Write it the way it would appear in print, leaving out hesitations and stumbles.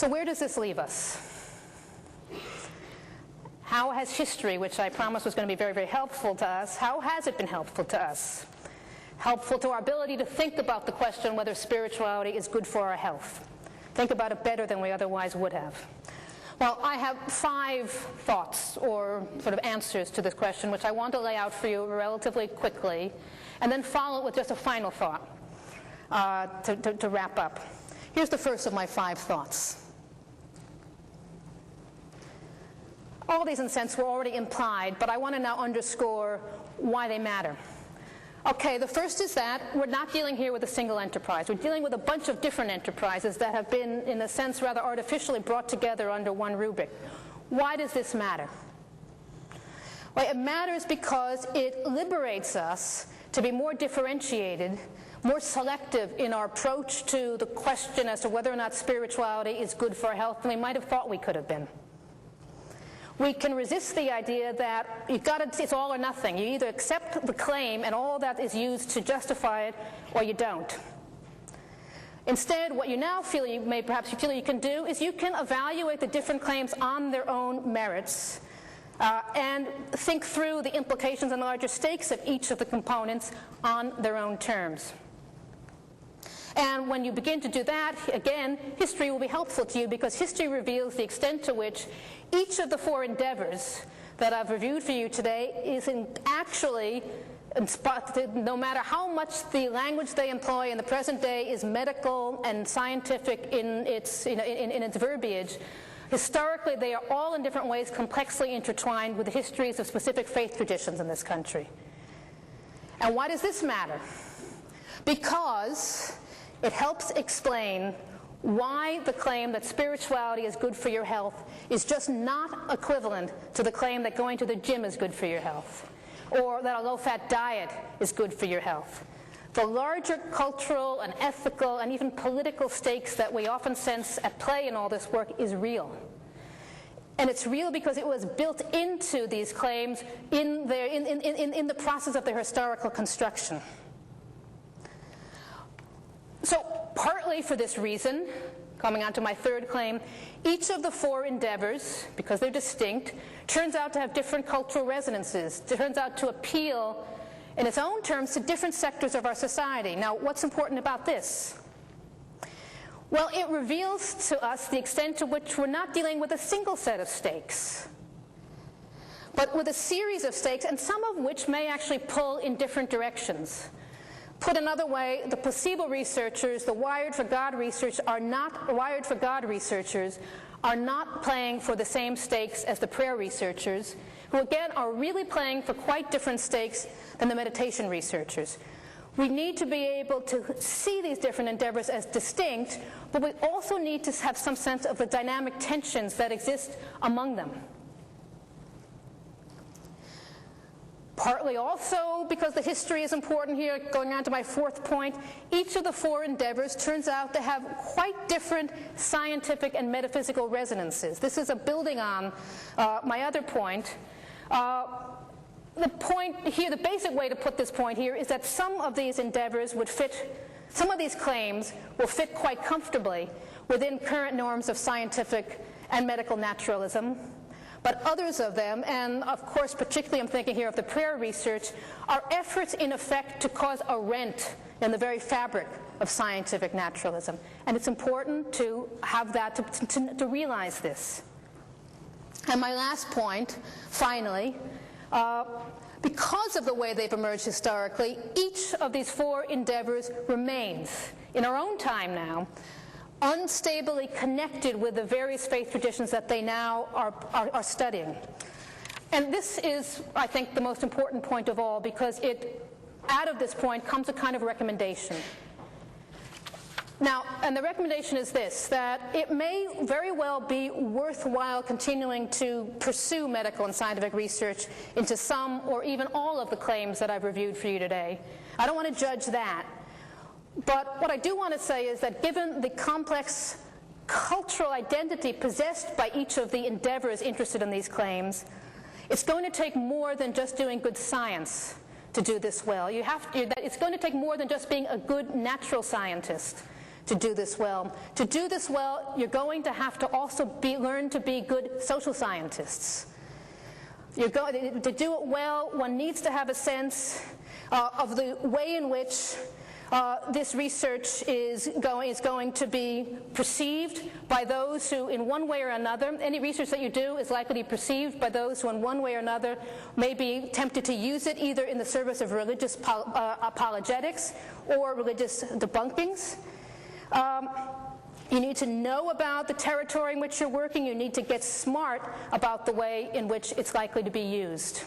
So where does this leave us? How has history, which I promised was going to be very, very helpful to us, how has it been helpful to us? Helpful to our ability to think about the question whether spirituality is good for our health. Think about it better than we otherwise would have. Well, I have 5 thoughts or sort of answers to this question, which I want to lay out for you relatively quickly, and then follow it with just a final thought to wrap up. Here's the first of my 5 thoughts. All these, in a sense, were already implied, but I want to now underscore why they matter. Okay, the first is that we're not dealing here with a single enterprise. We're dealing with a bunch of different enterprises that have been, in a sense, rather artificially brought together under one rubric. Why does this matter? Well, it matters because it liberates us to be more differentiated, more selective in our approach to the question as to whether or not spirituality is good for our health than we might have thought we could have been. We can resist the idea that it's all or nothing. You either accept the claim and all that is used to justify it, or you don't. Instead, what you now feel perhaps you feel you can do is you can evaluate the different claims on their own merits and think through the implications and larger stakes of each of the components on their own terms. And when you begin to do that, again, history will be helpful to you because history reveals the extent to which each of the 4 endeavors that I've reviewed for you today is actually, no matter how much the language they employ in the present day is medical and scientific in its verbiage, historically they are all in different ways complexly intertwined with the histories of specific faith traditions in this country. And why does this matter? Because it helps explain why the claim that spirituality is good for your health is just not equivalent to the claim that going to the gym is good for your health, or that a low-fat diet is good for your health. The larger cultural and ethical and even political stakes that we often sense at play in all this work is real. And it's real because it was built into these claims in the process of their historical construction. So partly for this reason, coming on to my 3rd claim, each of the 4 endeavors, because they're distinct, turns out to have different cultural resonances. It turns out to appeal in its own terms to different sectors of our society. Now, what's important about this? Well, it reveals to us the extent to which we're not dealing with a single set of stakes, but with a series of stakes, and some of which may actually pull in different directions. Put another way, the placebo researchers, the Wired for God researchers are not playing for the same stakes as the prayer researchers, who again are really playing for quite different stakes than the meditation researchers. We need to be able to see these different endeavors as distinct, but we also need to have some sense of the dynamic tensions that exist among them. Partly also because the history is important here, going on to my 4th point, each of the 4 endeavors turns out to have quite different scientific and metaphysical resonances. This is a building on my other point. The point here, the basic way to put this point here is that some of these endeavors some of these claims will fit quite comfortably within current norms of scientific and medical naturalism. But others of them, and of course particularly I'm thinking here of the prayer research, are efforts in effect to cause a rent in the very fabric of scientific naturalism. And it's important to have that, to realize this. And my last point, finally, because of the way they've emerged historically, each of these 4 endeavors remains, in our own time now, unstably connected with the various faith traditions that they now are studying. And this is, I think, the most important point of all, because out of this point comes a kind of recommendation. Now, and the recommendation is this, that it may very well be worthwhile continuing to pursue medical and scientific research into some or even all of the claims that I've reviewed for you today. I don't want to judge that. But what I do want to say is that given the complex cultural identity possessed by each of the endeavors interested in these claims, it's going to take more than just doing good science to do this well. It's going to take more than just being a good natural scientist to do this well. To do this well, you're going to have to also learn to be good social scientists. To do it well, one needs to have a sense of the way in which this research is going to be perceived by those who, in one way or another, any research that you do is likely to be perceived by those who, in one way or another, may be tempted to use it either in the service of religious apologetics or religious debunkings. You need to know about the territory in which you're working. You need to get smart about the way in which it's likely to be used.